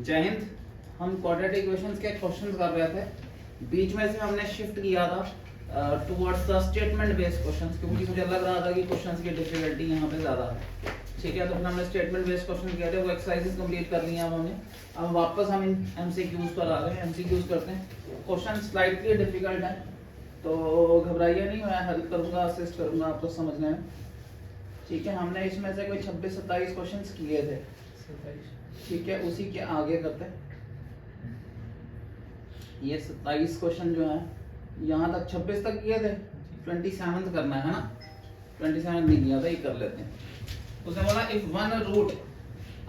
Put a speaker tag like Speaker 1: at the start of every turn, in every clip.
Speaker 1: जय हिंद। हम quadratic equations के क्वेश्चंस कर रहे थे, बीच में से हमने शिफ्ट किया था towards the statement based questions, क्योंकि मुझे लग रहा था कि क्वेश्चंस की डिफिकल्टी यहाँ पे ज़्यादा है। ठीक है, तो फिर हमने स्टेटमेंट बेस्ड क्वेश्चन किए थे, वो एक्सरसाइजेस कंप्लीट कर लिया हमने। अब वापस हम इन एमसीक्यूज पर आ गए। एमसीक्यूज करते हैं। क्वेश्चन स्लाइटली डिफिकल्ट है, तो घबराइए नहीं, मैं हेल्प करूँगा, असिस्ट करूँगा आपको समझने में। ठीक है, हमने इसमें से कोई 26-27 क्वेश्चंस किए थे। ठीक है, उसी के आगे करते हैं। ये 27 क्वेश्चन जो है यहाँ तक 26 तक किए थे, 27th करना है ना। 27 नहीं किया था, ये कर लेते हैं। उसने बोला if one root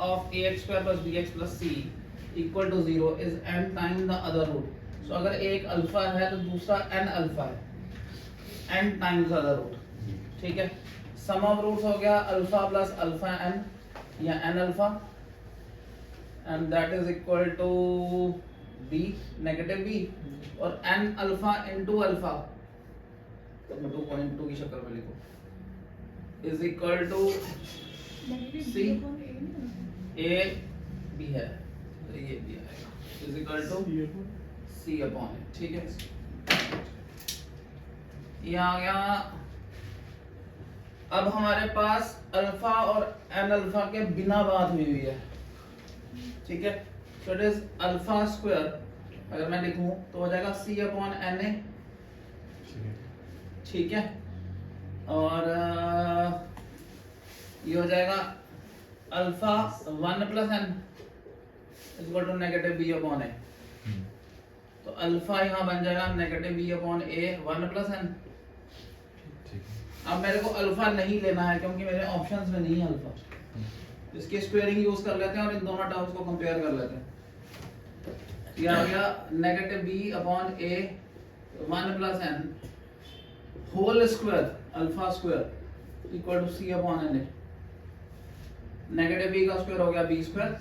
Speaker 1: of ax² + bx + c = 0 is n time the other root. So अगर एक अल्फा है तो दूसरा n अल्फा है, n times the other root. ठीक है, सम ऑफ रूट्स हो गया अल्फा प्लस अल्फा n या n alpha, and that is equal to b, negative b, और n अल्फा into अल्फा, तो मैं 2.2 की शक्ल में लिखूं, is equal to c a b है, तो ये भी आएगा, is equal to c upon a। ठीक है, ये आ गया। अब हमारे पास अल्फा और n अल्फा के बिना बात हुई हुई है। ठीक है, so it is alpha square, अगर मैं लिखूं तो हो जाएगा c अपॉन na। ठीक है, और ये हो जाएगा alpha 1 + n equal to negative b upon a। तो अल्फा यहाँ बन जाएगा negative b upon a 1 + n। अब मेरे को अल्फा नहीं लेना है क्योंकि मेरे ऑप्शंस में नहीं है अल्फा, इसकी स्क्वायरिंग यूज कर लेते हैं और इन दोनों टर्म्स को कंपेयर कर लेते हैं। ये आ गया negative b upon a 1 + n whole square alpha square equal to c upon n। Negative b का स्क्वायर हो गया b स्क्वायर,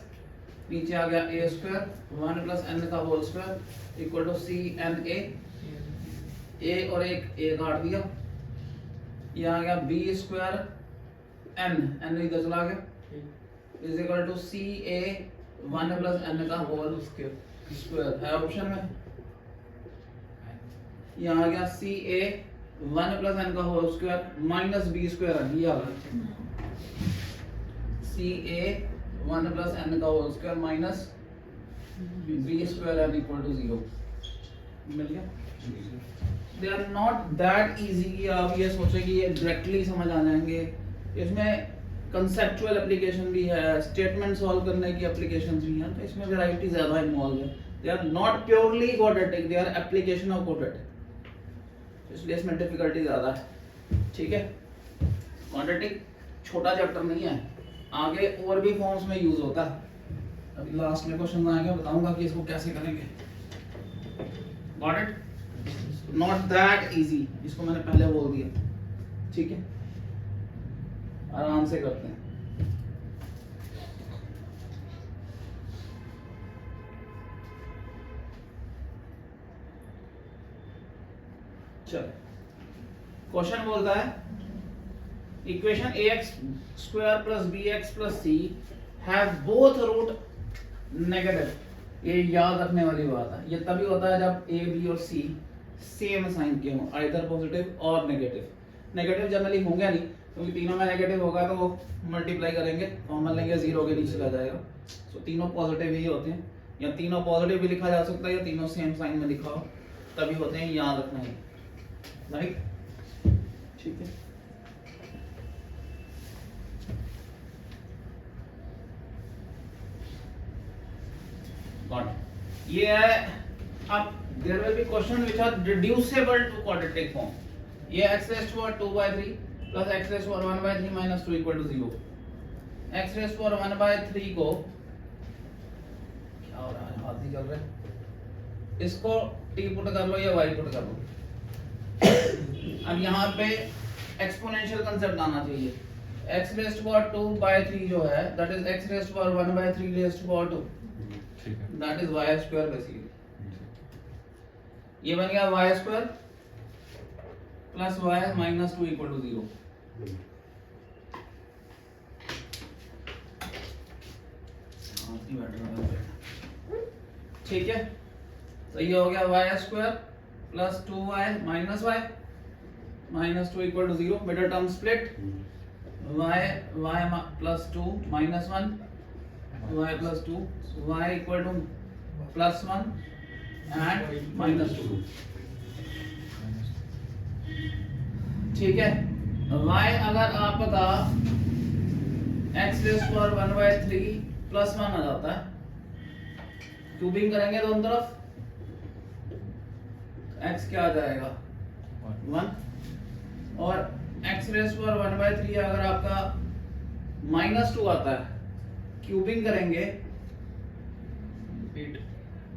Speaker 1: नीचे आ गया a स्क्वायर 1 + n का whole square equal to c n a और एक a काट दिया, ये आ गया b स्क्वायर n इधर चला गया is equal to C A 1 + n का होल स्क्वायर है ऑप्शन में। यहाँ आ गया सी ए 1 + n का whole square minus B square है, ये आ गया सी ए 1 + n का whole square minus B square n equal to 0। मिल गया। They are not that easy कि आप ये सोचें कि ये डायरेक्टली समझ आ जाएंगे। इसमें कंसेप्चुअल एप्लीकेशन भी है, स्टेटमेंट सॉल्व करने की एप्लीकेशंस भी हैं, तो इसमें वैरायटी ज़्यादा इन्वॉल्व है। They are not purely quadratic, they are application of quadratic, इसलिए इसमें डिफिकल्टी ज़्यादा है। ठीक है, क्वाड्रेटिक छोटा चैप्टर नहीं है, आगे और भी फॉर्म्स में यूज होता है। अभी लास्ट में क्वेश्चन आएंगे, बताऊंगा कि इसको कैसे करेंगे। Got it? Not that easy, इसको मैंने पहले बोल दिया। ठीक है, आराम से करते हैं। चलो, क्वेश्चन बोलता है equation ax² + bx + c have both root negative. ये याद रखने वाली बात है, ये तभी होता है जब a b और c सेम साइन के हों, आइदर पॉजिटिव और नेगेटिव। नेगेटिव जनरली होंगे नहीं, क्योंकि तीनों में नेगेटिव होगा तो मल्टीप्लाई करेंगे, कॉमन लेंगे, 0 के नीचे आ जाएगा। सो तीनों पॉजिटिव ही होते हैं, या तीनों पॉजिटिव भी लिखा जा सकता है, या तीनों सेम साइन में लिखा हो तभी होते हैं, याद रखना है। राइट? ठीक है, गॉट। ये है। अब there will be question which are reducible to quadratic form. ये x⁴ plus x⁴ 1/3 minus 2 equal to 0। x⁴ 1/3 को, क्या हो रहा है, हाथ नहीं चल रहा है, इसको t पुट कर लो या y पुट कर लो। अब यहाँ पे एक्सपोनेंशियल कंसेप्ट आना चाहिए। x⁴ 2/3 जो है that is x⁴ 1/3 that is y² basically. ये बन गया y² plus y minus 2 equal to 0। बैठ रहा है। ठीक है, तो ये हो गया Y square plus 2y minus Y minus 2 equal to 0, middle term split, y plus 2 minus 1 y plus 2 y equal to plus 1 and minus 2। ठीक है, y अगर आपका x रेज़ पावर 1/3 प्लस 1 आ जाता है, क्यूबिंग करेंगे दोनों तरफ, x क्या आ जाएगा 1, और x रेज़ पावर 1/3 अगर आपका -2 आता है, क्यूबिंग करेंगे
Speaker 2: 8,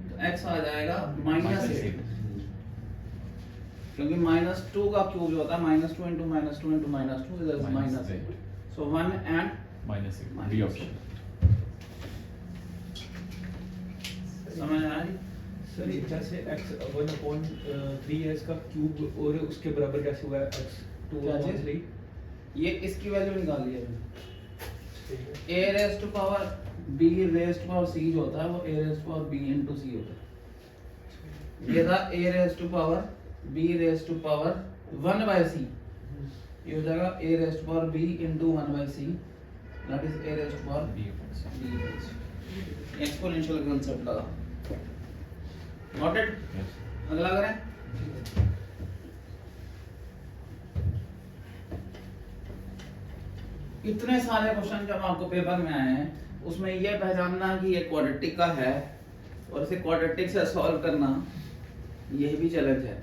Speaker 1: तो x आ जाएगा -8, क्योंकि -2 का क्यूब जो होता है -2 into -2 into -2 is -8, so 1 and
Speaker 3: -8 B option.
Speaker 1: समझ आ रही?
Speaker 2: सर ये जैसे x 1/3 है इसका क्यूब, और उसके बराबर कैसे हुआ है x
Speaker 1: क्या चीज़?
Speaker 2: 2/3?
Speaker 1: ये इसकी वैल्यू निकाल ली है
Speaker 2: ठीक है।
Speaker 1: a raise to power b raise to power c जो होता है वो a raise to power b into c होता है। ये था a raise to power b raise to power 1/c, ये हो जाएगा a raise to power b into 1/c, that is a raise to power
Speaker 3: B option.
Speaker 1: b। Exponential concept लगा, note it. अगला करें, इतने सारे क्वेश्चन जब आपको पेपर में आए हैं, उसमें यह पहचानना कि ये क्वाड्रेटिक का है और इसे क्वाड्रेटिक से सॉल्व करना, यही भी चैलेंज है।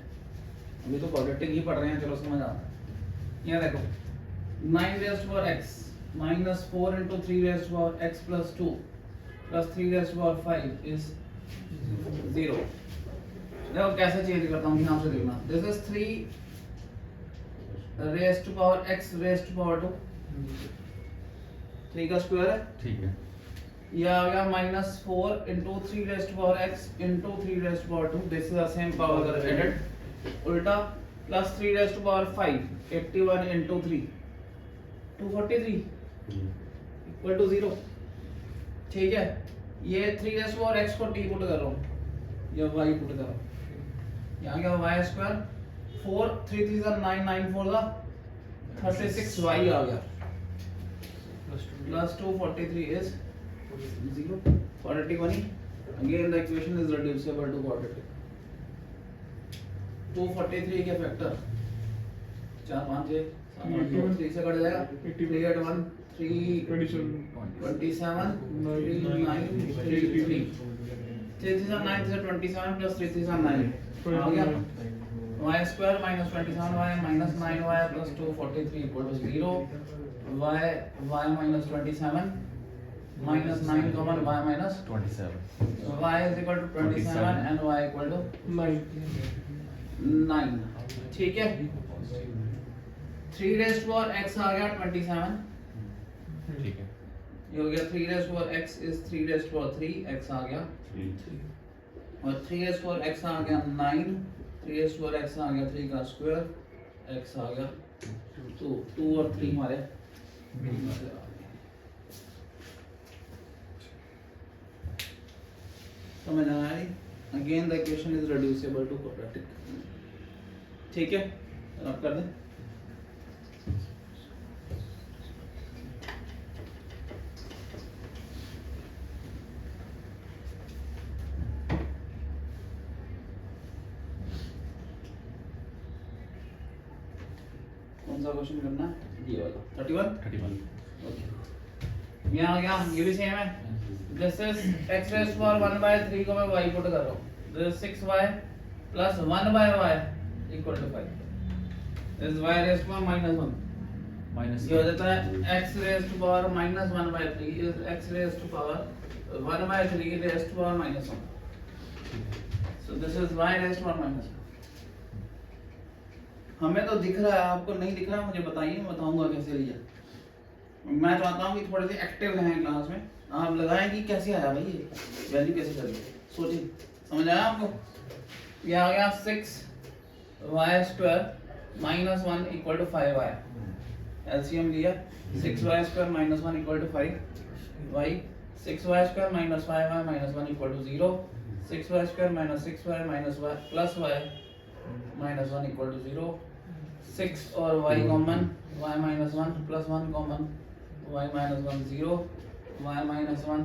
Speaker 1: अभी तो क्वाड्रेटिक ही पढ़ रहे हैं, चलो समझ आता है। यहाँ देखो 9 raise to power x minus 4 into 3 raised to power x plus 2 plus 3 raised to power 5 is 0। देखो कैसे चेंज करता हूँ, यहाँ से देखना, this is 3 raised to power x raised to power 2, 3 का स्क्वायर है,
Speaker 3: ठीक है।
Speaker 1: यह आ गया -4 into 3 raised to power x into 3 raised to power 2, this is the same power added, उल्टा plus 3 raised to power 5, 81 into 3, 243 equal to 0। ठीक है, ये 3 रेज़ टू पावर x को t पुट कर रहा हूँ, या y पुट कर रहा हूँ, यहाँ क्या y स्क्वायर 4 3 3 9 9 4 का 36 y आ गया, प्लस 243 is 0, quadratic बनी। Again the equation is reducible to quadratic। 243 के फैक्टर 4 5 6 7 3 से कट जाएगा, 3 8 1 3 27 3 9 3 3 3 9 से 27 plus 3 3 9 आ गया, y square minus 27y minus 9y plus 243 equal to 0, y minus 27 minus 9 common y minus
Speaker 3: 27
Speaker 1: y is equal to 27 and y equal to 9। ठीक है, 3 raised to power x आ गया 27,
Speaker 3: ठीक है।
Speaker 1: ये हो गया 3 raised to power x is 3 raised to power 3, x आ गया, और 3 raised to power x आ गया 9, 3 raised to power x आ गया 3 का स्क्वायर, x आ गया 2 और 3 हमारे समझ आ रही? Again the equation is reducible to quadratic. ठीक है, रब कर दें। कौन सा क्वेश्चन करना है? ये वाला 31। ओके, यहाँ आ गया, ये भी सेम है। This is x raise to power 1/3 को मैं y पुट कर रहा हूँ, this 6y plus 1/y equal to 5, this y raise to power -1,
Speaker 3: minus
Speaker 1: ये हो जाता है x raise to power -1/3 is x raise to power 1/3 raise to power -1, so this is y raise to power -1। हमें तो दिख रहा है, आपको नहीं दिख रहा, मुझे बताइए, मैं बताऊंगा कैसे लिया। मैं चाहता हूँ कि थोड़े से एक्टिव रहें क्लास में, आप लगाएं कि कैसे आया भाई, ये वैल्यू कैसे चली, सोचिए, समझ आया आपको? ये आ गया 6y² - 1 equal to 5y, LCM लिया, 6y² - 1 equal to 5y, 6y² - 5y - 1 equal to 0, 6y square minus 6y minus y plus y minus 1 equal to 0. 6 और y common, y minus 1 plus 1 common, y minus 1 0, y minus 1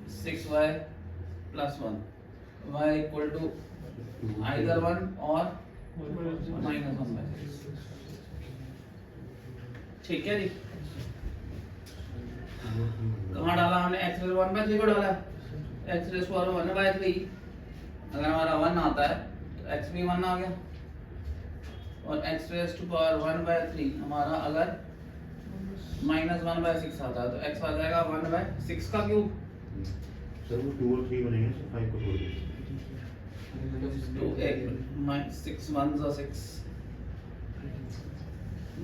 Speaker 1: 6y plus 1, y equal to either 1 or minus 1 by 6. ठीक है जी। कहाँ डाला हमने? x raised 1 by 3 को डाला, x raised to 1 by 3। अगर हमारा 1 आता है तो x भी 1 आ गया, और x raised to power 1 by 3 हमारा अगर minus 1 by 6 आता है तो x आ जाएगा 1 by 6 का क्यूब।
Speaker 4: सर वो 2 और 3 बनेंगे, सर 5 को छोड़ दीजिए।
Speaker 1: 6 1 6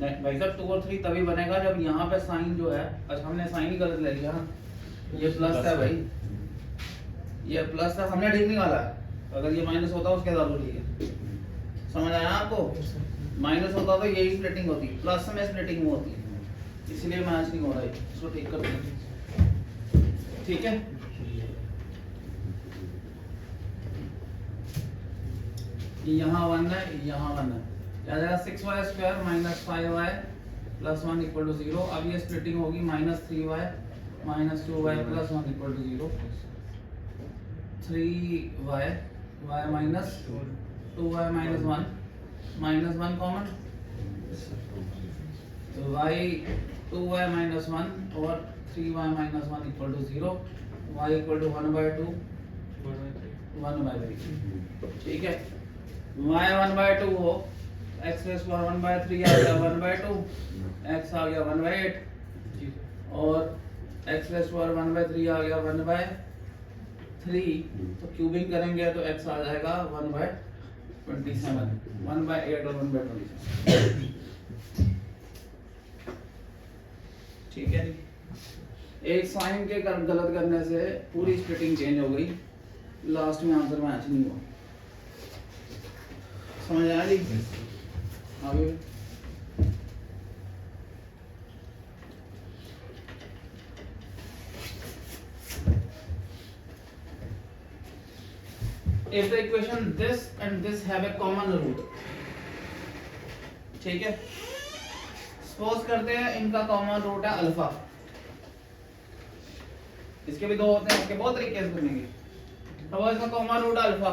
Speaker 1: भाई साहब 2 और 3 तभी बनेगा जब यहाँ पे साइन जो है, अच्छा हमने साइन ही गलत ले लिया ना, ये प्लस है भाई, ये प्लस है, हमने ठीक निकाला है। अगर ये माइनस होता उसके साथ ठीक है, समझ आया आपको? माइनस होता तो यही स्प्लिटिंग होती, प्लस में स्प्लिटिंग होती है, इसलिए मैच नहीं हो रहा है, इसको ठीक कर देंगे। ठीक है, यहाँ 1 है, यहाँ 1 है, क्या जाएगा? 6y square minus 5y plus 1 equal to 0। अब ये स्प्लिटिंग होगी minus 3y minus 2y plus 1 equal to 0। 3y y minus 2y minus 1 minus 1 common, y 2y minus 1 और 3y minus 1 equal to 0, y equal to 1 by 2 1 by 3। ठीक है, y 1 by 2 हो, x raised to 1 by 3 आ गया 1 by 2, x आ गया 1 by 8 और x raised to 1 by 3 आ गया 1 by 3, तो cubing करेंगे तो x आ जाएगा 1 by 27, 1 by 8 और 1 by 27। ठीक है, एक साइन के गलत करने से पूरी स्प्लिटिंग चेंज हो गई, लास्ट में आंसर मैच नहीं हुआ। समझ आया जी? आगे if the equation this and this have a common root, ठीक है, सपोज करते हैं इनका कॉमन रूट है अल्फा, इसके भी दो होते हैं, इसके बहुत तरीके से बनेंगे। सपोज इसका कॉमन रूट अल्फा,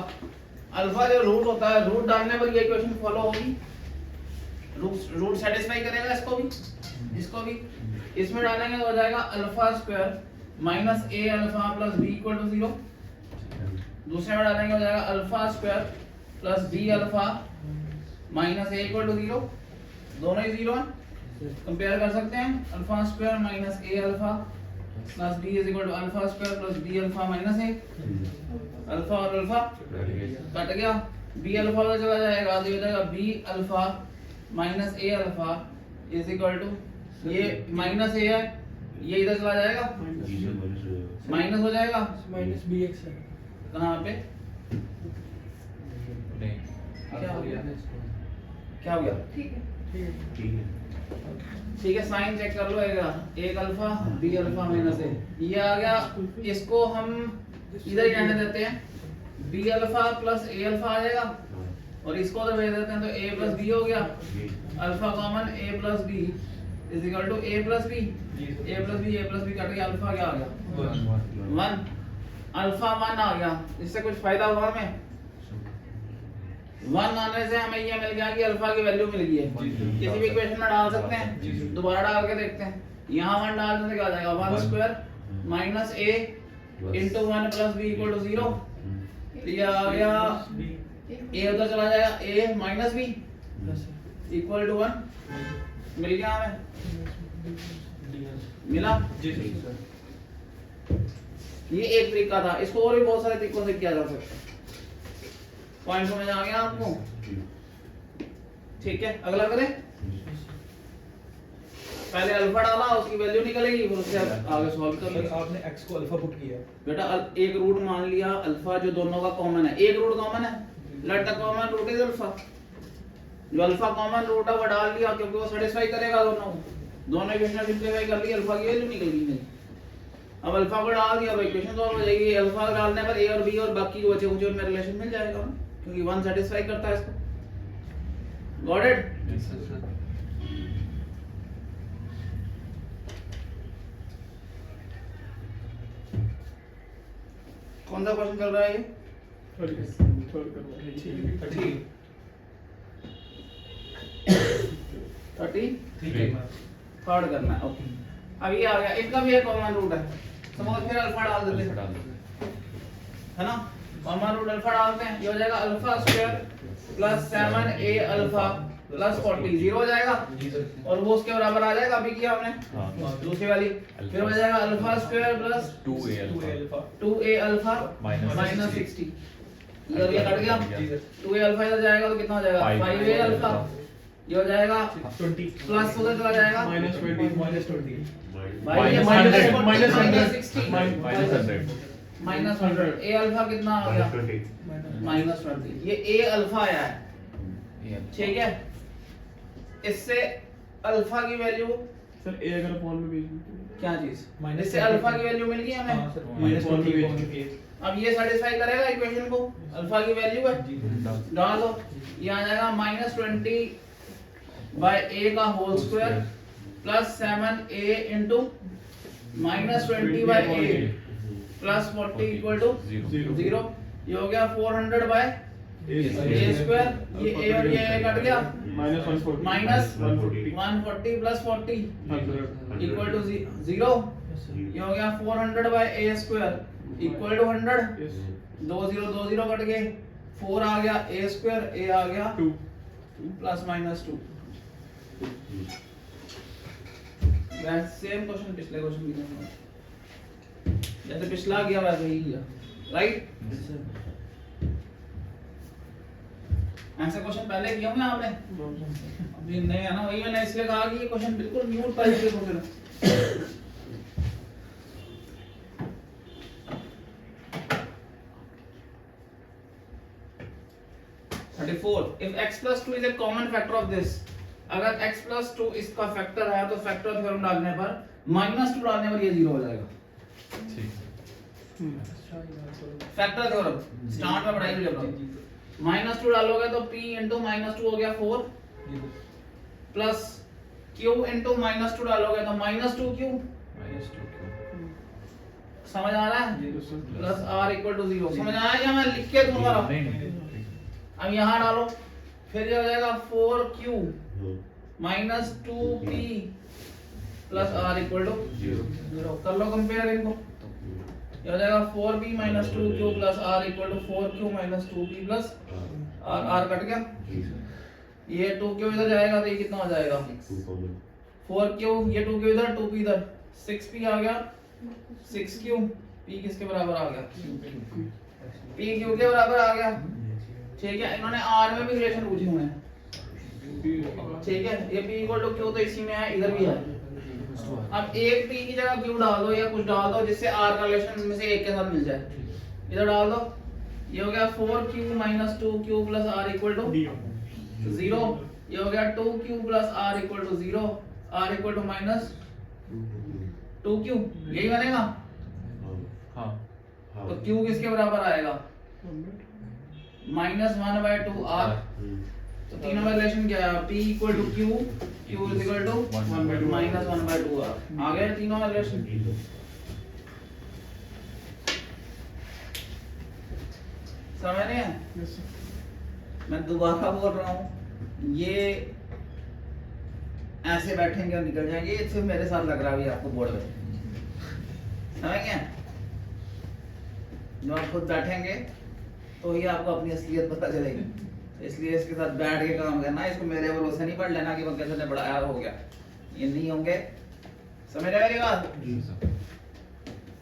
Speaker 1: अल्फा जो रूट होता है, रूट डालने पर ये इक्वेशन फॉलो होगी, रूट सेटिस्फाई करेगा इसको भी, इसको भी। इसमें डालेंगे तो हो जाएगा alpha square minus A alpha plus B equal to 0। दूसरे में डालेंगे हो जाएगा alpha square plus B alpha minus A equal to 0, दोनों ही 0 हैं, कंपेयर कर सकते हैं। Alpha square minus A alpha plus B is equal to alpha square plus B alpha minus A, alpha और अल्फा कट गया, बी अल्फा उधर चला जाएगा, तो हो जाएगा B alpha minus A alpha is equal to, ये माइनस ए है, ये इधर चला जाएगा, माइनस हो जाएगा,
Speaker 2: माइनस बी एक्स है
Speaker 1: कहाँ पे?
Speaker 3: नहीं
Speaker 1: क्या हो गया? क्या हो गया?
Speaker 2: ठीक है
Speaker 1: ठीक है, साइन चेक कर लो, एक अल्फा बी अल्फा माइनस ए, ये आ गया, इसको हम इधर ही रहने देते हैं, be alpha plus A alpha आ जाएगा, और इसको उधर भेज देते हैं तो a प्लस बी हो गया, alpha common a plus B is equal to a plus B, a plus B cut गया, अल्फा क्या आ गया 1, अल्फा 1 आ गया। इससे कुछ फायदा हुआ हमें? 1 आने से हमें ये मिल गया कि अल्फा की वैल्यू मिल गई है, किसी भी इक्वेशन में डाल सकते हैं, दोबारा डाल के देखते हैं। यहाँ 1 डालने से क्या आ जाएगा 1 square minus a into 1 plus B equal to 0, ये आ गया a उधर चला जाएगा, a minus B equal to 1, मिल गया हमें, मिला। ये एक तरीका था, इसको और भी बहुत सारे तरीकों से किया जा सकता है। पॉइंट समझ आ गया आपको? ठीक है, अगला करें। पहले अल्फा डाला, उसकी वैल्यू निकलेगी, फिर उससे आगे सॉल्व कर लेंगे।
Speaker 2: आपने x को अल्फा पुट किया
Speaker 1: बेटा, एक रूट मान लिया अल्फा जो दोनों का कॉमन है, एक रूट कॉमन है, let the common root is alpha, जो अल्फा कॉमन रूट है वो डाल लिया, क्योंकि वो सेटिस्फाई करेगा दोनों इक्वेशन सिंपलीफाई कर ली, अल्फा की वैल्यू निकल गई मेरी। अब अल्फा को डाल दिया तो इक्वेशन सॉल्व हो जाएगी। अल्फा डालने पर ए और बी और बाकी के बचे कुछ में रिलेशन मिल जाएगा ना, क्योंकि 1 सेटिस्फाई करता है इसको। Got it?
Speaker 3: Yes, sir.
Speaker 1: कौन सा क्वेश्चन चल रहा है ये?
Speaker 2: थर्ड करना है ये
Speaker 1: 30 थर्ड करना है। ओके, अब ये आ गया, इनका भी एक कॉमन रूट है। सपोज फिर अल्फा डाल देते
Speaker 3: अल्फा
Speaker 1: हैं,
Speaker 3: डाल दो।
Speaker 1: है ना? कॉमन रूट अल्फा डालते हैं, ये हो जाएगा alpha square plus 7a alpha plus 40 0 हो जाएगा,
Speaker 2: जी सर।
Speaker 1: और वो उसके बराबर आ जाएगा। अभी किया हमने
Speaker 3: हाँ।
Speaker 1: दूसरी वाली, फिर हो जाएगा alpha square plus
Speaker 3: 2a
Speaker 2: 2a
Speaker 3: alpha
Speaker 2: alpha
Speaker 1: 2a alpha
Speaker 3: Minus
Speaker 1: minus
Speaker 3: 60।
Speaker 1: 60। इधर ये कट गया,
Speaker 2: जी सर।
Speaker 1: 2a अल्फा इधर जाएगा तो कितना हो जाएगा? 5a alpha. ये हो जाएगा
Speaker 2: 20
Speaker 1: प्लस उधर चला जाएगा
Speaker 2: माइनस 20 माइनस 20
Speaker 1: भाई ये
Speaker 3: Minus
Speaker 1: minus
Speaker 3: 100,
Speaker 2: minus
Speaker 1: 60
Speaker 3: minus 100।
Speaker 1: Minus 100। a alpha कितना आ गया?
Speaker 4: -20
Speaker 1: माइनस 20। ये a अल्फा आया है,
Speaker 3: ये
Speaker 1: ठीक है? इससे अल्फा की वैल्यू
Speaker 5: सर ए अगर अपॉन में भेज दूं
Speaker 1: क्या चीज?
Speaker 2: माइनस
Speaker 1: इससे अल्फा की वैल्यू मिल गई हमें।
Speaker 2: हां सर माइनस 20
Speaker 1: अब ये सेटिस्फाई करेगा इक्वेशन को, अल्फा की वैल्यू है,
Speaker 2: जी
Speaker 1: डाल दो। ये आ जाएगा -20 बाय a का whole square plus 7a into -20 by a plus 40 equal to 0। ये हो गया 400 बाय
Speaker 5: ए
Speaker 1: a स्क्वायर। ये a और ये a कट गया,
Speaker 5: माइनस 140
Speaker 1: माइनस
Speaker 4: 140
Speaker 1: 140 प्लस 40
Speaker 5: हाँ सर
Speaker 1: इक्वल टू 0। ये हो गया 400 by a square equal to 100।
Speaker 5: Yes
Speaker 1: 2 0 cut गए, 4 आ गया a स्क्वायर, a आ गया
Speaker 5: 2
Speaker 1: प्लस माइनस 2। सेम क्वेश्चन पिछले क्वेश्चन की तरह, जैसे पिछला गया वैसे ही किया, राइट? ऐसे क्वेश्चन पहले किए होंगे आपने, अभी नए है ना, वही मैंने इसलिए कहा कि ये क्वेश्चन बिल्कुल न्यू टाइप के क्वेश्चन है। If x plus 2 is a common factor of this, अगर x plus 2 इसका फैक्टर है तो फैक्टर थ्योरम डालने पर -2 डालने पर ये 0 हो जाएगा। फैक्टर थ्योरम स्टार्ट में पढ़ाई थी जब -2 डालोगे तो p into -2 हो गया 4 प्लस q into -2 डालोगे तो -2q, समझ आ रहा है? Plus r equal to 0। समझ आया या मैं लिख के दूंगा? अब यहाँ डालो, फिर ये हो जाएगा 4q minus 2p plus r equal to 0। कर लो कंपेयर इनको, ये हो जाएगा 4p minus 2q plus r equal to 4q minus 2p plus r cut गया। ये 2q इधर जाएगा तो ये कितना हो जाएगा? 4q, ये 2q इधर 2p इधर, 6p आ गया 6q। p किसके बराबर आ गया? p q के बराबर आ गया, ठीक है? इन्होंने r में भी रिलेशन पूछे हुए हैं, ठीक है? ये p इक्वल टू q तो इसी में है, इधर भी है। अब एक p की जगह q डाल दो या कुछ डाल दो जिससे r का रिलेशन में से एक के साथ मिल जाए, इधर डाल दो। ये हो गया 4q minus 2q plus r equal to 0। ये हो गया 2q plus r equal to 0, r equal to minus 2q, यही बनेगा।
Speaker 3: हाँ
Speaker 1: तो q किसके बराबर आएगा? -1/2r। तो तीनों में रिलेशन क्या है? p equal to q, q is equal to -1/2r। आ गए तीनों में रिलेशन? समझ रहे हैं? मैं दोबारा बोल रहा हूँ, ये ऐसे बैठेंगे और निकल जाएंगे, ये सिर्फ मेरे साथ लग रहा है अभी आपको बोर्ड पे, समझ गए? जब आप खुद बैठेंगे तो ही आपको अपनी असलियत पता चलेगी। इसलिए इसके साथ बैठ के काम करना, इसको मेरे भरोसे नहीं पढ़ लेना कि बंके सर ने पढ़ाया हो गया, ये नहीं होंगे। समझ रहे मेरी बात?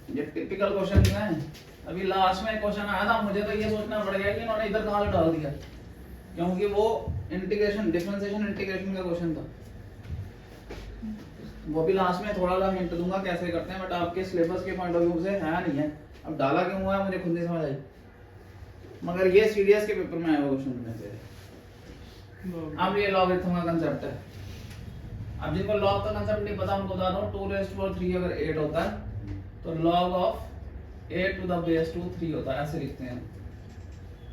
Speaker 1: ये टिपिकल क्वेश्चन है। अभी लास्ट में क्वेश्चन आया था, मुझे तो ये सोचना पड़ गया कि इन्होंने इधर कहाँ डाल दिया, क्योंकि वो इंटीग्रेशन डिफरेंशिएशन इंटीग्रेशन का क्वेश्चन था। वो भी लास्ट में थोड़ा सा हिंट दूंगा कैसे करते हैं, बट आपके सिलेबस के पॉइंट ऑफ व्यू से है नहीं है। अब डाला क्यों हुआ है मुझे खुद नहीं समझ आई, मगर ये सीडीएस के पेपर में आया हुआ क्वेश्चन में से। अब ये लॉगरिथम का कांसेप्ट है। अब जिनको लॉग का कांसेप्ट नहीं पता उनको बता रहा हूं, 2 raised to 3 अगर 8 होता है तो log of a to the base 2 3 होता है, ऐसे लिखते हैं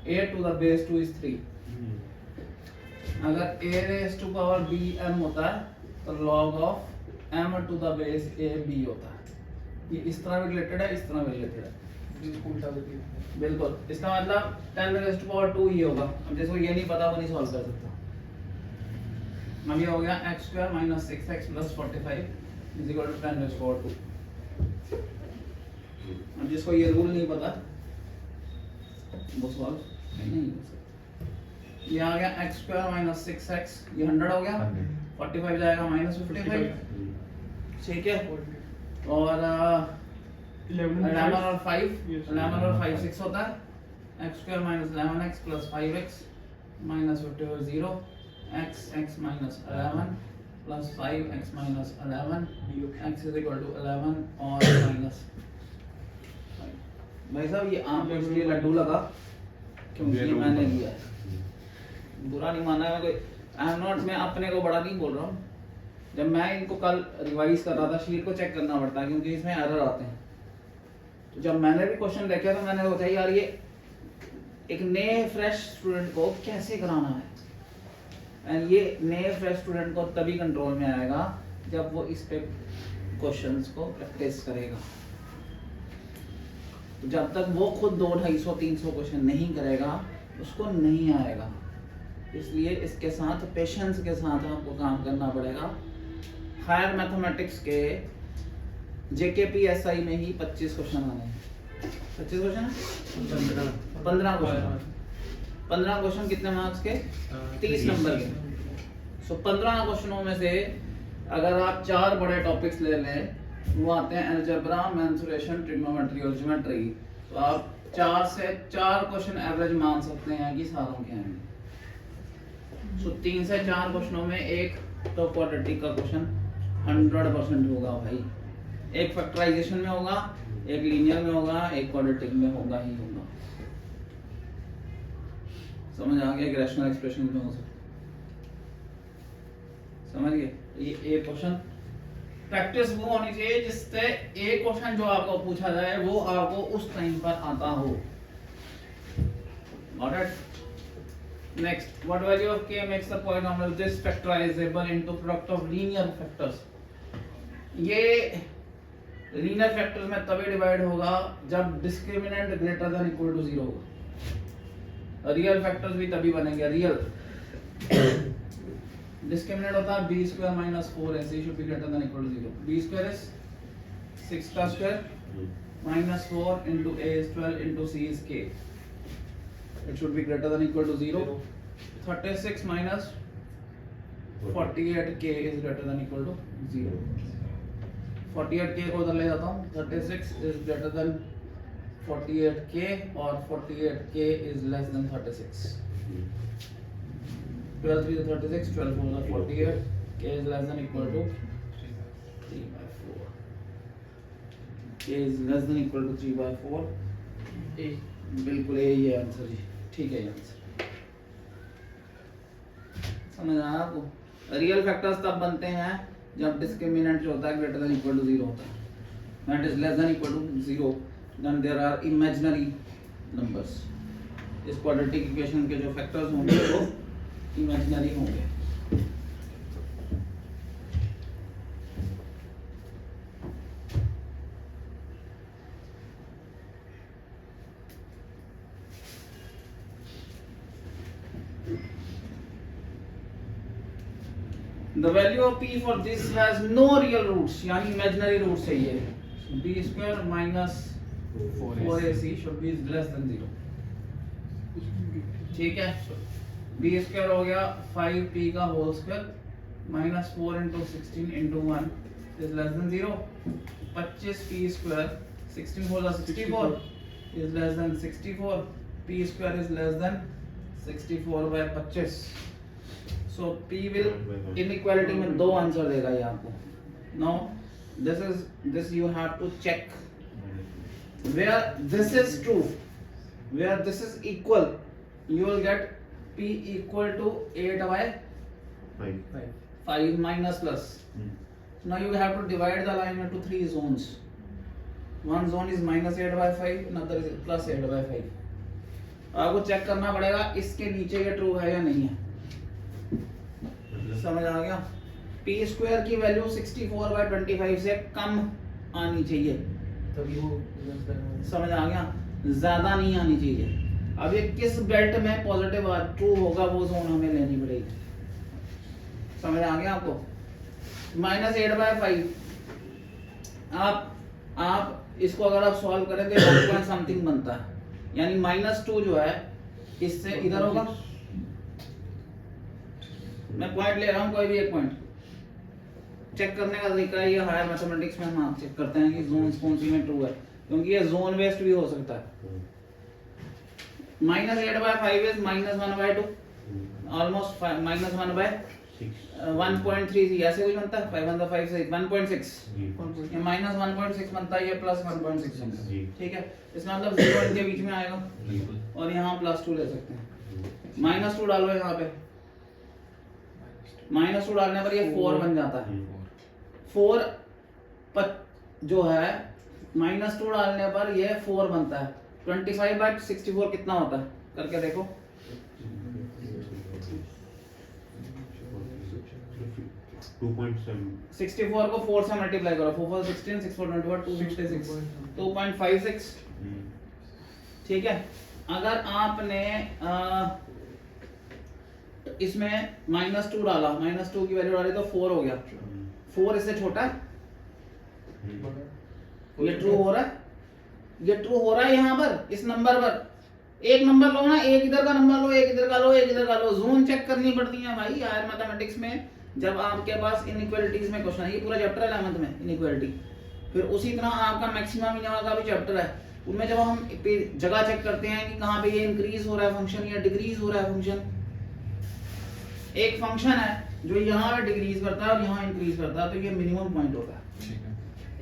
Speaker 1: a to the base 2 is 3। अगर a raised to power b m होता है तो log of m to the base a b होता है। ये इस तरह भी रिलेटेड है, इस तरह भी रिलेटेड है,
Speaker 2: उल्टा करके
Speaker 1: बिल्कुल। इसका मतलब 10 raised to power 2 ही होगा। अब जिसको ये नहीं पता वो नहीं सॉल्व कर सकता। अब ये हो गया x square minus 6x plus 45 is equal to 10 raised to power 2। अब जिसको ये रूल नहीं पता वो सॉल्व नहीं हो सकता। ये आ गया x square minus 6x, ये 100 हो गया, 45 जाएगा minus 55, ठीक है। और 11 और 5, 11 और 5 6 होता है। x square minus 11x plus 5x minus 55 0, x minus 11 plus 5x minus 11, x is equal to 11 और minus 5। भाई साहब ये आपको इसलिए लड्डू लगा क्योंकि मैंने लिया है, बुरा नहीं माना है कोई। आई एम नॉट, मैं अपने को बड़ा नहीं बोल रहा हूँ। जब मैं इनको कल रिवाइज कर रहा था शीट को चेक करना पड़ता है क्योंकि इसमें एरर आते हैं। तो जब मैंने भी क्वेश्चन देखा तो मैंने सोचा यार ये एक नए फ्रेश स्टूडेंट को कैसे कराना है, एंड ये नए फ्रेश स्टूडेंट को तभी कंट्रोल में आएगा जब वो इस पे क्वेश्चंस को प्रैक्टिस करेगा। तो जब तक वो खुद 200-250-300 क्वेश्चन नहीं करेगा उसको नहीं आएगा। इसलिए इसके साथ पेशेंस के साथ आपको काम करना पड़ेगा। हायर मैथमेटिक्स के JKPSI में ही 25 क्वेश्चन आने हैं। 25 क्वेश्चन है, 15 क्वेश्चन। 15 क्वेश्चन कितने मार्क्स के? 30 नंबर के। सो 15 क्वेश्चनों में से अगर आप 4 बड़े टॉपिक्स ले लें, वो आते हैं अलजेब्रा, मेंसुरेशन, ट्रिग्नोमेट्री और ज्योमेट्री, तो आप 4 से 4 क्वेश्चन एवरेज मान सकते हैं कि सारों के आएंगे। सो 3 से 4 क्वेश्चनों में एक तो क्वाड्रेटिक का क्वेश्चन 100% होगा भाई। एक फैक्टराइजेशन में होगा, एक लीनियर में होगा, एक क्वाड्रेटिक में होगा ही होगा। समझ आ गया? एक रैशनल एक्सप्रेशन में हो सकता है, समझ गए? ये एक क्वेश्चन प्रैक्टिस वो होनी चाहिए जिससे एक क्वेश्चन जो आपको पूछा जाए वो आपको उस टाइम पर आता हो। Got it? Next, what value of k makes the polynomial this factorizable into product of linear factors? ये linear factors में तभी डिवाइड होगा जब discriminant greater than equal to 0 होगा। रियल फैक्टर्स भी तभी बनेंगे। रियल डिस्क्रिमिनेंट होता है b square minus 4ac should be greater than equal to 0. b square is 6 का square minus 4 into a is 12 into c is k. It should be greater than equal to 0. 36 minus 48k is greater than equal to 0. 48k को उधर ले जाता हूँ। 36 is greater than 48k और 48k is less than 36. 12 3 is 36, 12 4 is 48, k is less than equal to 3/4. k is less than equal to 3/4. A बिल्कुल यही है answer जी, ठीक है ये आंसर। समझ आया आपको? रियल फैक्टर्स तब बनते हैं जब डिस्क्रिमिनेंट जो होता है ग्रेटर देन इक्वल टू 0 होता है, that is less than equal to 0, then there are imaginary numbers. इस क्वाड्रेटिक इक्वेशन के जो फैक्टर्स होंगे वो इमेजिनरी होंगे। The value of p for this has no real roots, यानी imaginary roots है ये। b square minus 4ac should be less than 0। ठीक है, b square हो गया 5p का whole square minus 4 into 16 into 1 is less than 0। 25p square 16 4 is 64 is less than 64। p square is less than 64 by 25। So p will inequality में दो answer देगा ये आपको। Now this you have to check where this is true, where this is equal, you will get p equal to 8 by 5 minus plus. Now you have to divide the line into 3 zones. One zone is -8/5, another is +8/5। आपको check करना पड़ेगा इसके नीचे ये true है या नहीं है। समझ आ गया? पी स्क्वायर की वैल्यू 64/25 से कम आनी चाहिए,
Speaker 2: तभी वो
Speaker 1: समझ आ गया? ज्यादा नहीं आनी चाहिए। अब ये किस बेल्ट में पॉजिटिव ट्रू होगा वो जोन हमें लेनी पड़ेगी। समझ आ गया आपको? -8/5 आप इसको अगर आप सॉल्व करें तो 1 पॉइंट समथिंग बनता है, यानी -2 जो है इससे इधर होगा। मैं पॉइंट ले रहा हूं, कोई भी एक पॉइंट चेक करने का तरीका है। ये हायर मैथमेटिक्स में हम चेक करते हैं कि जोन कौन सी में ट्रू है, क्योंकि ये जोन बेस्ड भी हो सकता है। -8/5 इज -1/2, ऑलमोस्ट -1/1.3 ऐसे कुछ बनता है। 5 से 1.6
Speaker 4: जी
Speaker 1: ये -1.6 बनता है, ये +1.6 बनता
Speaker 4: जी।
Speaker 1: है। ठीक है, इसका मतलब 0 इनके बीच में आएगा
Speaker 3: बिल्कुल।
Speaker 1: और यहाँ +2 ले सकते हैं। -2 डालो यहाँ पे, -2 डालने पर ये 4 बन जाता है। 4 जो है -2 डालने पर ये 4 बनता है। 25/64 कितना होता है करके देखो।
Speaker 4: 2.7
Speaker 1: 64 को 4 से मल्टीप्लाई करो, 4 4 16, 6 4 21, 256, 2.56। ठीक है, अगर आपने इसमें -2 डाला, -2 की वैल्यू डाली तो 4 हो गया। 4 इससे छोटा है, ये ट्रू हो रहा है, ये ट्रू हो रहा है। यहाँ पर इस नंबर पर एक नंबर लो ना, एक इधर का नंबर लो, एक इधर का लो, एक इधर का लो। जोन चेक करनी पड़ती है भाई यार मैथमेटिक्स में। जब आपके पास इनइक्वालिटीज में क्वेश्चन है, ये पूरा चैप्टर है 11th में इनइक्वालिटी, फिर उसी तरह आपका मैक्सिमम मिनिमम का भी चैप्टर है। उनमें जब हम जगह चेक करते हैं कि कहाँ पे ये इंक्रीज हो रहा है फंक्शन या डिक्रीज हो रहा है फंक्शन। एक फंक्शन है जो यहाँ पे डिक्रीज करता है और यहाँ इंक्रीज करता है, तो ये मिनिमम पॉइंट होता है।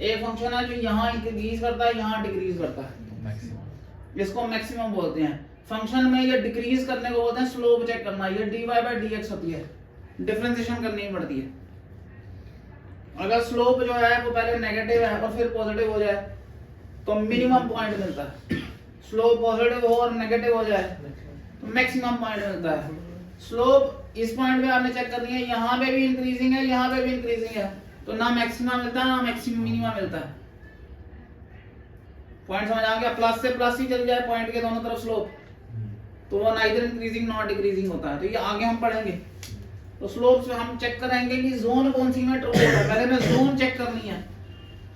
Speaker 1: एक फंक्शन है जो यहाँ इंक्रीज करता है, यहाँ डिक्रीज करता है, इसको मैक्सिमम बोलते हैं। फंक्शन में ये डिक्रीज करने को बोलते हैं स्लोप चेक करना। ये dy/dx होती है, डिफरेंशिएशन करनी पड़ती है। अगर स्लोप जो है वो पहले नेगेटिव है और फिर पॉजिटिव हो जाए तो मिनिमम पॉइंट मिलता है। स्लोप पॉजिटिव हो और नेगेटिव हो जाए तो मैक्सिमम पॉइंट मिलता है। स्लोप इस पॉइंट पे आपने चेक करनी है, यहाँ पे भी इंक्रीजिंग है, यहाँ पे भी इंक्रीजिंग है, तो ना मैक्सिमम मिलता है ना मैक्सिमम मिनिमम मिलता है। पॉइंट समझ आ गया? प्लस से प्लस ही चल जाए पॉइंट के दोनों तरफ स्लोप, तो वो नाइदर इंक्रीजिंग नॉट डिक्रीजिंग होता है। तो ये आगे हम पढ़ेंगे। तो स्लोप से हम चेक करेंगे कि जोन कौन सी में ट्रू हो रहा है। पहले मैं जोन चेक करनी है।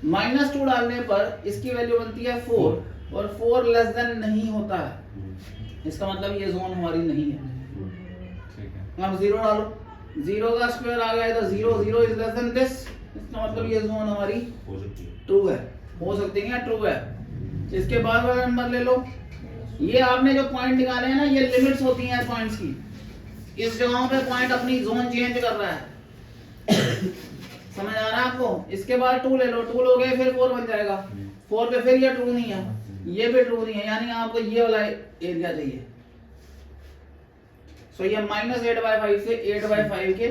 Speaker 1: -2 डालने पर इसकी वैल्यू बनती है 4 और 4 लेस देन नहीं होता है, इसका मतलब ये जोन हमारी नहीं है। अब 0 डालो, 0 का स्क्वायर आ गया इधर 0, 0 इज लेस देन दिस, इसका मतलब ये जोन हमारी
Speaker 4: हो सकती है,
Speaker 1: ट्रू है, हो सकती है या ट्रू है। इसके बाद वाला नंबर ले लो। ये आपने जो पॉइंट निकाले हैं ना, ये लिमिट्स होती हैं पॉइंट्स की। इस जगहों पे पॉइंट अपनी जोन चेंज कर रहा है। समझ आ रहा है आपको? इसके बाद 2 ले लो, 2 लोगे फिर 4 बन जाएगा। 4 पे फिर ये ट्रू नहीं है, ये भी ट्रू नहीं है, यानी आपको ये वाला एरिया चाहिए। सो ये -8/5 से 8/5 के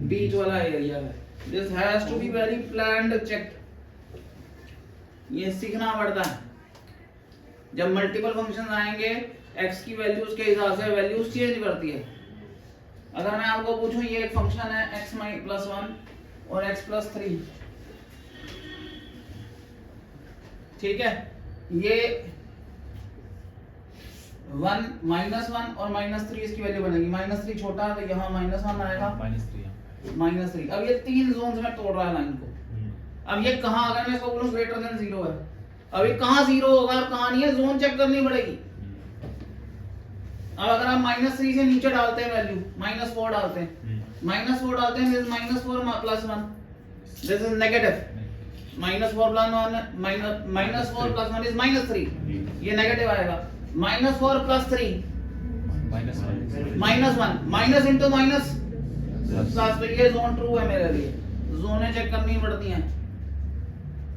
Speaker 1: बीच वाला एरिया है। This has to be very planned check. ये सीखना पड़ता है। जब मल्टीपल फंक्शंस आएंगे, x की वैल्यूज के हिसाब से वैल्यूज चेंज करती है। अगर मैं आपको पूछूं ये एक फंक्शन है x + 1 और x + 3, ठीक है, ये 1 -1 और -3 इसकी वैल्यू बनेगी। -3 छोटा है तो यहाँ -1 आएगा, -3। अब ये 3 जोन्स में तोड़ रहा है लाइन को। अब ये कहाँ, अगर मैं इसको बोलूं ग्रेटर देन 0 है, अब ये कहाँ 0 होगा और कहाँ नहीं है, जोन चेक करनी पड़ेगी। अब अगर आप -3 से नीचे डालते हैं वैल्यू, -4 डालते हैं, -4 डालते हैं, this -4 + 1, this is negative. -4 + 1 is -3, ये नेगेटिव आएगा। -4 + 3 -1, माइनस इंटू माइनस प्लस, तो ये जोन ट्रू है मेरे लिए। जोनें चेक करनी पड़ती हैं।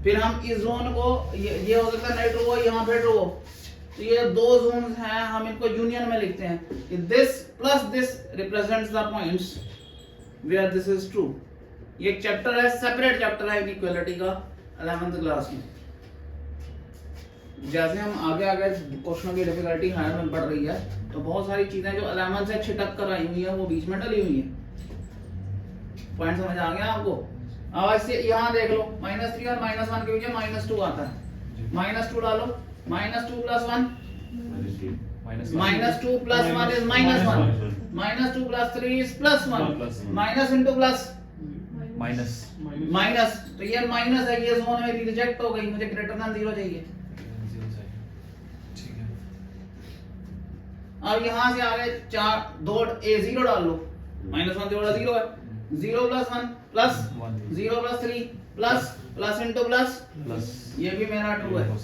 Speaker 1: फिर हम इस जोन को, ये हो सकता है नहीं ट्रू हो, यहाँ पे ट्रू हो, तो ये 2 जोन्स हैं, हम इनको यूनियन में लिखते हैं कि this plus this represents the points where this is true. ये एक चैप्टर है, सेपरेट चैप्टर है इनइक्वालिटी का 11th क्लास में। जैसे हम आगे आगे क्वेश्चनों की डिफिकल्टी हायर में बढ़ रही है तो बहुत सारी चीजें जो 11 से छिटक कर आई हुई है वो बीच में डली हुई है। पॉइंट समझ आ गया आपको? अब ऐसे यहाँ देख लो -3 और -1 के बीच में -2 आता है, -2 डालो, -2 + 1
Speaker 3: minus
Speaker 1: -2 + 1 is -1, -2 + 3 is +1, minus into plus
Speaker 3: minus
Speaker 1: minus, तो ये माइनस है, ये जोन में रिजेक्ट हो गई, मुझे ग्रेटर देन 0 चाहिए।
Speaker 3: ठीक है।
Speaker 1: अब यहाँ से आगे 4 2 0 डाल लो, -1 जोड़ा 0 है, 0 + 1 प्लस 0 + 3 प्लस इंटू प्लस, ये भी मेरा 2 है।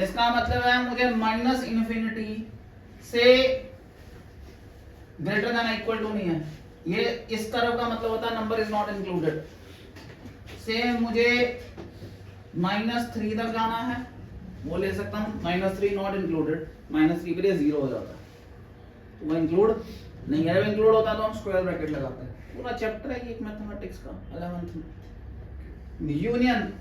Speaker 1: इसका मतलब है मुझे -∞ से ग्रेटर देन इक्वल टू नहीं है, ये इस कर्व का मतलब होता है नंबर इज नॉट इंक्लूडेड। से मुझे -3 तक जाना है, वो ले सकता हूँ, -3 नॉट इंक्लूडेड, -3 के लिए 0 हो जाता है, तो वो इंक्लूड नहीं है। जब इंक्लूड होता है तो हम स्क्वायर ब्रैकेट लगाते हैं। पूरा चैप्टर है ये मैथमेटिक्स का 11th में। यूनियन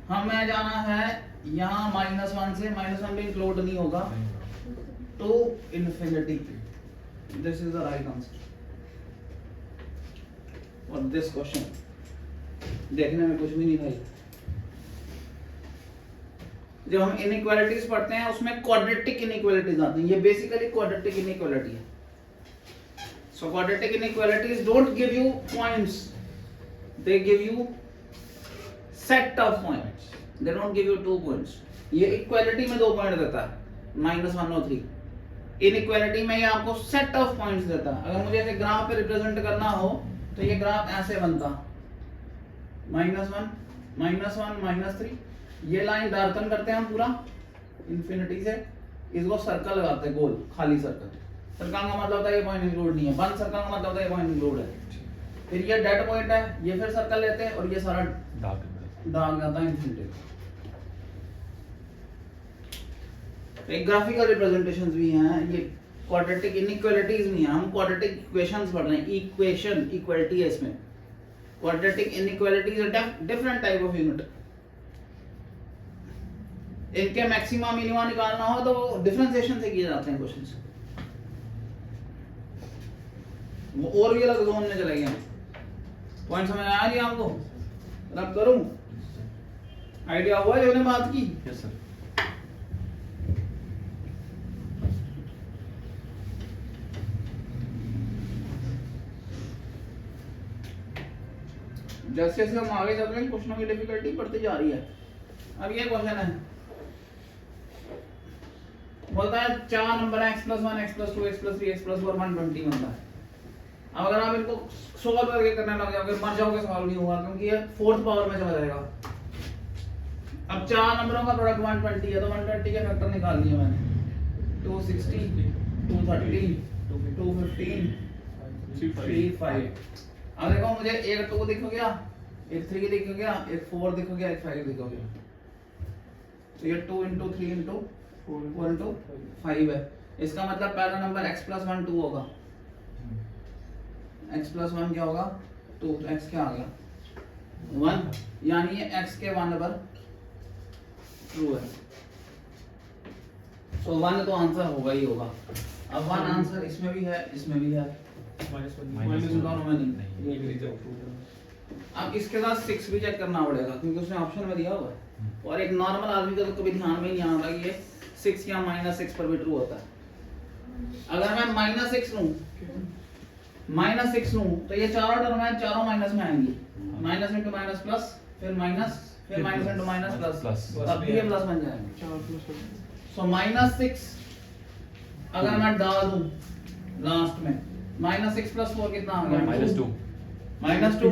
Speaker 1: हमें जाना है यहाँ -1 से, -1 भी इंक्लूड नहीं होगा, to infinity. This is the right answer और दिस क्वेश्चन देखने में कुछ भी नहीं था। जब हम इनइक्वालिटीज पढ़ते हैं उसमें क्वाड्रेटिक इनइक्वालिटीज आती हैं, ये बेसिकली क्वाड्रेटिक इनइक्वालिटी है। So quadratic inequalities don't give you points, they give you set of points, they don't give you 2 points. ये इक्वालिटी में 2 पॉइंट देता है, -1 और 3। इनइक्वालिटी में ये आपको सेट ऑफ पॉइंट्स देता है। अगर मुझे इसे ग्राफ पे रिप्रेजेंट करना हो तो ये ग्राफ ऐसे बनता, -1 -3, ये लाइन डार्कन करते हैं हम पूरा इंफिनिटी से, इसको सर्कल लगाते हैं, गोल खाली सर्कल। सर्कल का मतलब होता है ये पॉइंट इंक्लूड नहीं है, बंद सर्कल का मतलब होता है ये पॉइंट इंक्लूड है। फिर ये डेड पॉइंट है, ये फिर सर्कल लेते हैं और ये सारा दाग जाता है इंफिनिटी। एक ग्राफिकल रिप्रेजेंटेशंस भी हैं, ये क्वाड्रेटिक इनइक्वालिटीज नहीं है, हम क्वाड्रेटिक इक्वेशंस पढ़ रहे हैं। इक्वेशन इक्वालिटी है इसमें, quadratic inequalities are different type of unit. इनके मैक्सिमा मिनिमा निकालना हो तो डिफरेंशिएशन से किए जाते हैं क्वेश्चंस, वो और भी अलग जोन में चले गए। पॉइंट समझ आया नहीं आपको? रब करूं, आइडिया हुआ जो मैंने बात की?
Speaker 3: Yes sir.
Speaker 1: जैसे जैसे हम आगे चल रहे हैं क्वेश्चनों की डिफिकल्टी बढ़ती जा रही है। अब ये क्वेश्चन है, बोलता है 4 नंबर है, x+1 x+2 x+3 x+4 120 बनता है। अब अगर आप इनको सॉल्व करके करने लग जाओगे, मर जाओगे, सॉल्व नहीं होगा क्योंकि ये 4th पावर में चला जाएगा। अब 4 नंबरों का प्रोडक्ट 120 है, तो 120 के फैक्टर निकाल लिए मैंने, 260 230 215 35। अब देखो मुझे एक 2 दिख गया, एक 3 दिख गया, एक 4 दिख गया, एक 5 दिख गया, तो ये 2 × 3 × 4 × 5 है। इसका मतलब पहला नंबर x+1 2 होगा, x+1 क्या होगा 2, तो x क्या आ गया 1, यानी ये x के 1 पर ट्रू है। सो 1 तो आंसर होगा ही होगा। अब 1 आंसर इसमें भी है, इसमें भी है,
Speaker 2: -1
Speaker 1: दोनों में नहीं। अब इसके साथ 6 भी चेक करना पड़ेगा क्योंकि उसने ऑप्शन में दिया हुआ है, और एक नॉर्मल आदमी का तो कभी ध्यान में नहीं आता कि ये 6 या -6 पर भी ट्रू होता है। अगर मैं -6 लूं तो ये चारों टर्म है, चारों माइनस में आएंगी, माइनस इंटू माइनस प्लस, फिर माइनस इंटू माइनस प्लस, तब भी ये प्लस बन जाएंगे। सो -6 अगर मैं डाल दूं लास्ट में, -6 + 4 कितना आ गया
Speaker 3: -2,
Speaker 1: -2,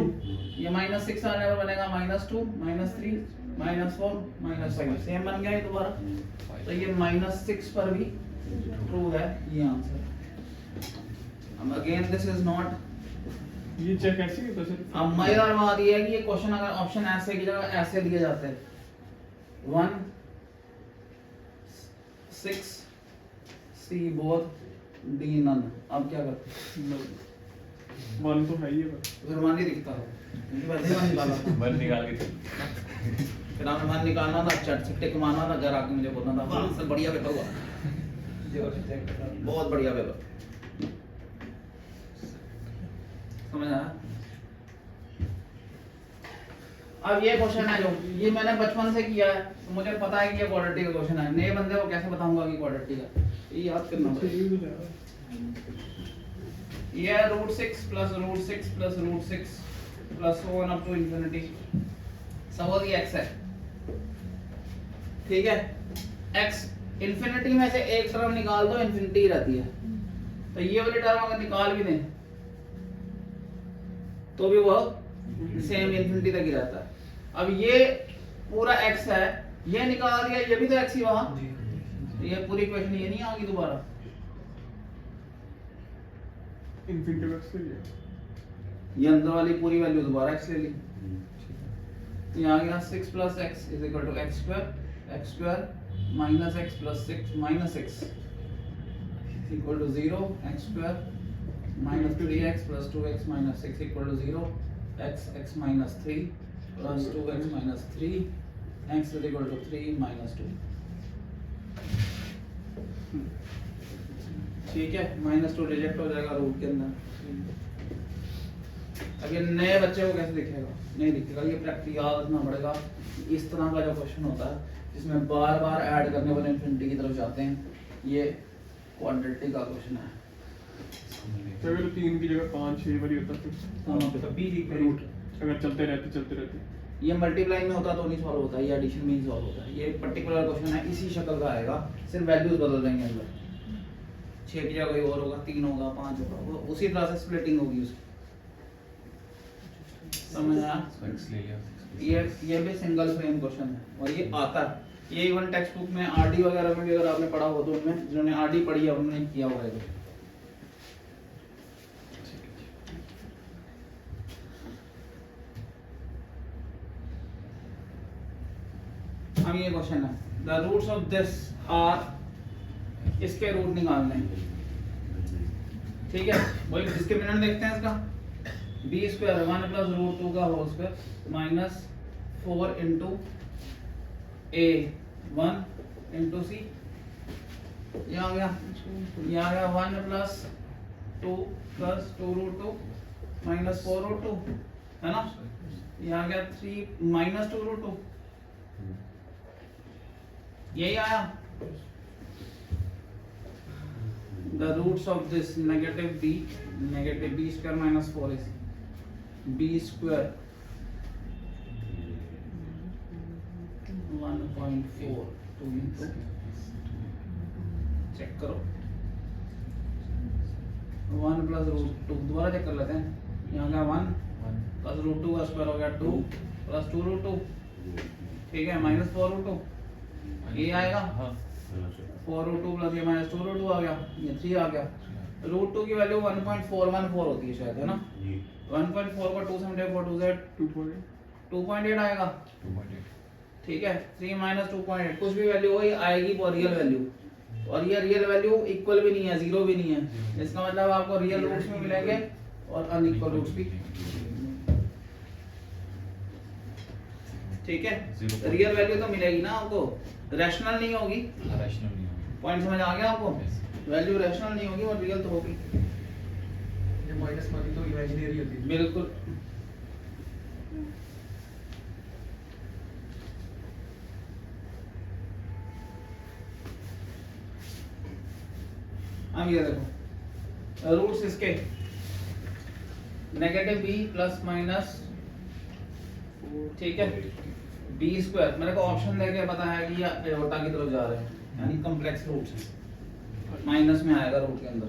Speaker 1: ये -6 आने पर बनेगा -2 -3 -4 -5, सेम बन गया ये दोबारा। तो ये -6 पर भी ट्रू है, ये आंसर। अब अगेन दिस इज नॉट,
Speaker 5: ये चेक कैसे होता है सर?
Speaker 1: अब मजेदार बात ये है कि ये क्वेश्चन अगर ऑप्शन ऐसे की जगह ऐसे दिए जाते हैं 1 6 C both D none, अब क्या करते हैं?
Speaker 5: 1 तो है ही है पर
Speaker 1: फिर मान नहीं दिखता है, क्योंकि वैसे ही मान निकाला था।
Speaker 3: वन निकाल के
Speaker 1: फिर हमें मन निकालना था, चट से टिक मारना था, घर आके मुझे बोलना था वाह सर बढ़िया पेपर हुआ,
Speaker 2: जोर से चेक कर रहा हूँ।
Speaker 1: बहुत बढ़िया पेपर। समझ आया? अब ये क्वेश्चन है जो ये मैंने बचपन से किया है, तो मुझे पता है कि ये क्वाड्रेटिक का क्वेश्चन है। नए बंदे को कैसे बताऊंगा कि क्वाड्रेटिक है, ये याद करना पड़ेगा। ये है √6 plus √6 plus √6 plus 1 up to infinity. Suppose ये x है, ठीक है। x इंफिनिटी में से एक टर्म निकाल दो, इंफिनिटी रहती है, तो ये वाली टर्म अगर निकाल भी दें तो भी वो सेम इंफिनिटी तक ही रहता है। अब ये पूरा x है, ये निकाल दिया, ये भी तो x ही वहां, तो ये पूरी इक्वेशन ये नहीं आएगी दोबारा।
Speaker 5: इन्फिनिटी एक्स से लिया
Speaker 1: ये अंदर वाली पूरी वैल्यू दोबारा x ले ली, तो यहाँ आ गया 6 plus x is equal to x square minus x plus 6 minus x equal to 0, x square minus 3x plus 2x minus 6 equal to 0, x minus 3 plus 2x minus 3 x is equal to 3 minus 2। ठीक है, minus 2 reject हो जाएगा root के अंदर। अब ये नए बच्चे को कैसे दिखेगा? नहीं दिखेगा, ये प्रैक्टिस याद रखना पड़ेगा। इस तरह का जो क्वेश्चन होता है जिसमें बार बार ऐड करने वाले इंफिनिटी की तरफ जाते हैं, ये क्वाड्रेटिक का क्वेश्चन है।
Speaker 5: तो अगर 3 की जगह 5 6 बारी होता फिर
Speaker 1: हाँ,
Speaker 2: तब भी
Speaker 5: रूट अगर चलते रहते
Speaker 1: ये मल्टीप्लाई में होता तो नहीं सॉल्व होता, ये एडिशन में ही सॉल्व होता है। ये पर्टिकुलर क्वेश्चन है, इसी शक्ल का आएगा, सिर्फ वैल्यूज बदल देंगे अंदर। 6 की जगह कोई और होगा, 3 होगा, 5 होगा, वो उसी तरह से स्प्लिटिंग होगी उसकी। समझ आया?
Speaker 3: x ले लिया।
Speaker 1: ये भी सिंगल फ्रेम क्वेश्चन है और ये आता है। ये इवन टेक्स्ट बुक में आरडी वगैरह में भी अगर आपने पढ़ा हो तो उनमें जिन्होंने आरडी पढ़ी है उन्होंने किया होगा ये। अब ये क्वेश्चन है, the roots of this are, इसके रूट निकालने हैं, ठीक है। वही डिस्क्रिमिनेंट देखते हैं इसका। b स्क्वायर 1 प्लस √2 का whole square minus 4 into a 1 into c, ये आ गया 1 प्लस 2 प्लस 2√2 माइनस 4√2 है ना, ये आ गया 3 माइनस 2√2, यही आया। The roots of this negative b square minus 4ac, b square 1.4 2 into, check करो 1 प्लस √2, दोबारा चेक कर लेते हैं। यहाँ गया 1 प्लस √2 का स्क्वायर हो गया 2 प्लस 2√2, ठीक है, माइनस 4√2, ये आएगा।
Speaker 3: हाँ
Speaker 1: 4√2 प्लस ये माइनस 2√2 आ गया, ये 3 आ गया। √2 की वैल्यू 1.414 होती है शायद, है ना। 1.4 को 2 से मल्टीप्लाई 4 2 से 2.8 आएगा,
Speaker 3: 2.8
Speaker 1: ठीक है। 3 माइनस 2.8 कुछ भी वैल्यू वही आएगी वो रियल वैल्यू, और ये रियल वैल्यू इक्वल भी नहीं है, जीरो भी नहीं है। इसका मतलब आपको रियल रूट्स भी मिलेंगे और अनइक्वल रूट्स भी, ठीक है। रियल वैल्यू तो मिलेगी ना आपको, रैशनल नहीं होगी।
Speaker 3: रैशनल नहीं होगा।
Speaker 1: पॉइंट समझ आ गया आपको? वैल्यू रैशनल नहीं होगी और रियल तो होगी।
Speaker 2: ये माइनस वाली तो इमेजिनरी होती है।
Speaker 1: बिल्कुल। अब ये देखो रूट्स इसके नेगेटिव b प्लस माइनस, ठीक है, b स्क्वायर मेरे को ऑप्शन देके पता है कि ये एयोटा की तरफ जा रहे हैं, यानी कॉम्प्लेक्स रूट्स माइनस में आएगा रूट के अंदर,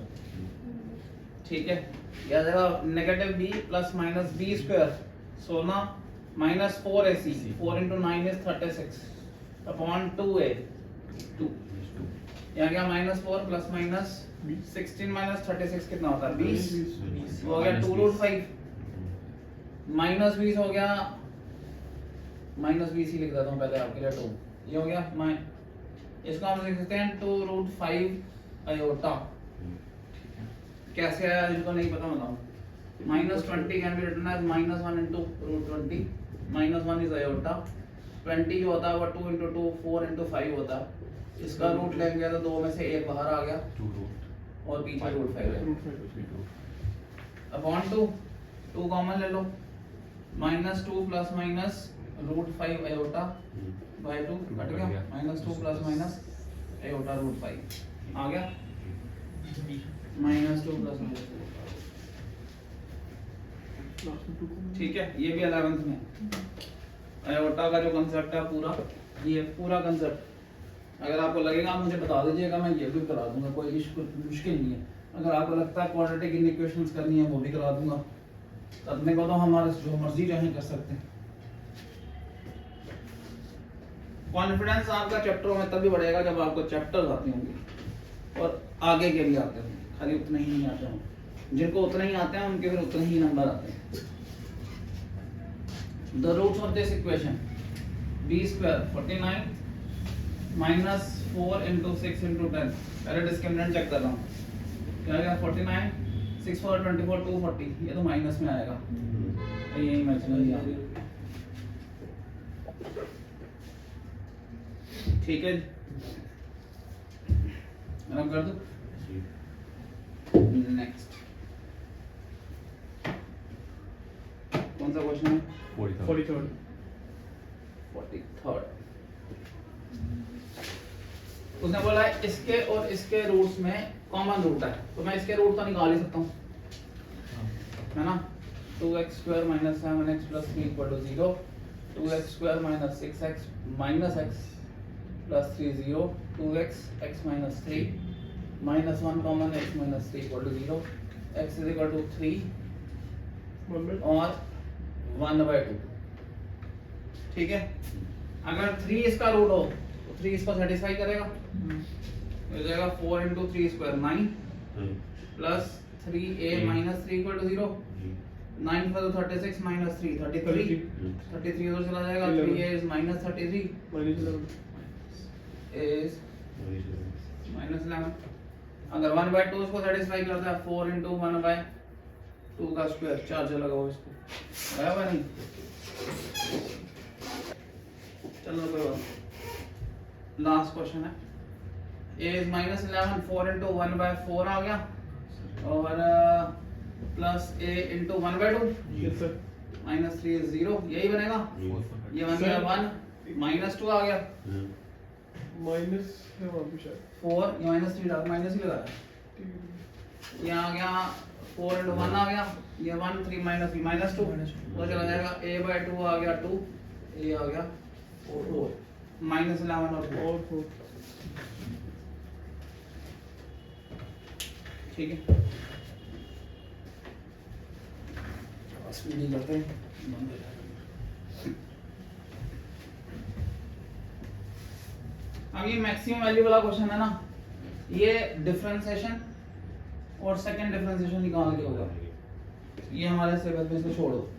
Speaker 1: ठीक है। यह आ जाएगा negative b plus minus b square 16 minus 4ac, 4 into 9 is 36 upon 2a 2, यहाँ गया माइनस 4 प्लस माइनस 16 माइनस 36 कितना होता है 20 हो गया 2√5 माइनस 20 हो गया, माइनस 20 ही लिख देता हूँ पहले आपके लिए 2, ये हो गया इसको हम लिख सकते हैं 2√5 आयोटा। कैसे आया जिनको नहीं पता बताऊँ, -20 can be written as -1 into √20, -1 is iota 20 जो होता है वो 2 into 2 4 into 5 होता है। इसका रूट लेंगे तो दो में से एक बाहर आ गया
Speaker 3: 2 root
Speaker 1: और पीछे रूट 5 है
Speaker 5: रूट 5
Speaker 1: अपॉन 2 2 कॉमन ले लो -2 plus minus root 5 iota by 2 कट गया -2 प्लस माइनस आयोटा रूट 5 आ गया -2 प्लस माइनस
Speaker 5: लास्ट में 2
Speaker 1: ठीक है। ये भी 11th में आयोटा का जो कंसेप्ट है पूरा, ये पूरा कंसेप्ट अगर आपको लगेगा आप मुझे बता दीजिएगा, मैं ये भी करा दूंगा, कोई इशू मुश्किल नहीं है। अगर आपको लगता है क्वाड्रेटिक इक्वेशंस करनी है वो भी करा दूंगा, करने को तो हमारे जो मर्जी चाहे कर सकते हैं। कॉन्फिडेंस आपका चैप्टरों में तभी बढ़ेगा जब आपको चैप्टर्स आते होंगे और आगे के भी आते होंगे, खाली उतने ही नहीं आते होंगे। जिनको उतने ही आते हैं उनके फिर उतने ही नंबर आते हैं। The roots of this equation b square 49 minus 4 into 6 into 10। पहले डिस्क्रिमिनेंट चेक कर रहा हूँ, क्या आएगा 49 6 4 24 240, ये तो माइनस में आएगा, यही इमेजिनरी आ गया। ठीक है रब कर दो। नेक्स्ट कौन सा क्वेश्चन है?
Speaker 5: 43rd
Speaker 1: 43rd। उसने बोला है इसके और इसके रूट्स में कॉमन रूट है, तो मैं इसके रूट तो निकाल ही सकता हूँ, है ना। 2x square minus 7x plus 3 equal to 0, 2x square minus 6x minus x plus 3 0, 2x x minus 3 minus 1 common x minus 3 equal to 0, x is equal to 3 और 1/2। ठीक है, अगर 3 इसका रूट हो तो 3 इसको सेटिस्फाई करेगा, हो जाएगा 4 into 3 square 9 plus 3a minus 3 equal to 0, 9 for 36 minus 3 33 33 उधर चला जाएगा, 3a is minus 33 is minus 11। अगर 1/2 इसको सेटिस्फाई करता है 4 into 1/2 का स्क्वायर 4 से लगाओ इसको, बराबर नहीं। चलो कोई बात, लास्ट क्वेश्चन है। a is minus 11 4 into 1/4 आ गया और plus a into 1/2
Speaker 5: yes sir
Speaker 1: minus 3 is 0, यही बनेगा। ये बन गया 1 minus 2 आ गया
Speaker 5: माइनस है वहां पे शायद
Speaker 1: 4, ये minus 3 डाल माइनस ही लगाया,
Speaker 5: ठीक है
Speaker 1: ये आ गया 4 into 1 आ गया, ये 1 3 minus 3 minus 2 तो चला जाएगा a/2 आ गया 2, a आ गया 4 minus 11 और 4।
Speaker 5: और 4
Speaker 1: ठीक है, स्पीडी करते हैं, बंद हो जाएगा। अब ये मैक्सिमम वैल्यू वाला क्वेश्चन है ना, ये डिफरेंशिएशन और सेकंड डिफरेंशिएशन निकाल के होगा, ये हमारे सिलेबस में से छोड़ो,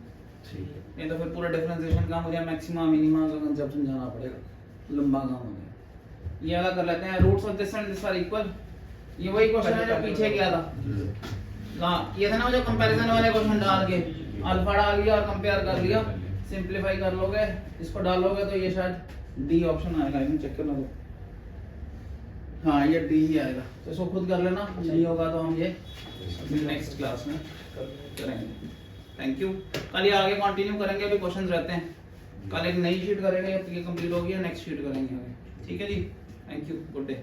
Speaker 1: ये तो फिर पूरा डिफरेंशिएशन का मुझे मैक्सिमा मिनिमा का कंसेप्ट समझाना पड़ेगा, लंबा काम हो गया। ये वाला कर लेते हैं, roots of this and this are equal. ये वही क्वेश्चन है जो पीछे किया था, हाँ ये था ना जो कंपैरिजन वाले क्वेश्चन डाल के अल्फा डाल लिया और कंपेयर कर लिया, सिंपलीफाई कर लोगे, इसको डालोगे तो ये शायद डी ऑप्शन आएगा, इन्हें चेक करना दो। हाँ ये डी ही आएगा, तो इसको खुद कर लेना, नहीं होगा तो हम ये नेक्स्ट क्लास में करेंगे। थैंक यू, कल ये आगे कंटिन्यू करेंगे, अभी क्वेश्चंस रहते हैं, कल एक नई शीट करेंगे, ये कंप्लीट होगी, नेक्स्ट शीट करेंगे। ठीक है जी, थैंक यू, गुड डे।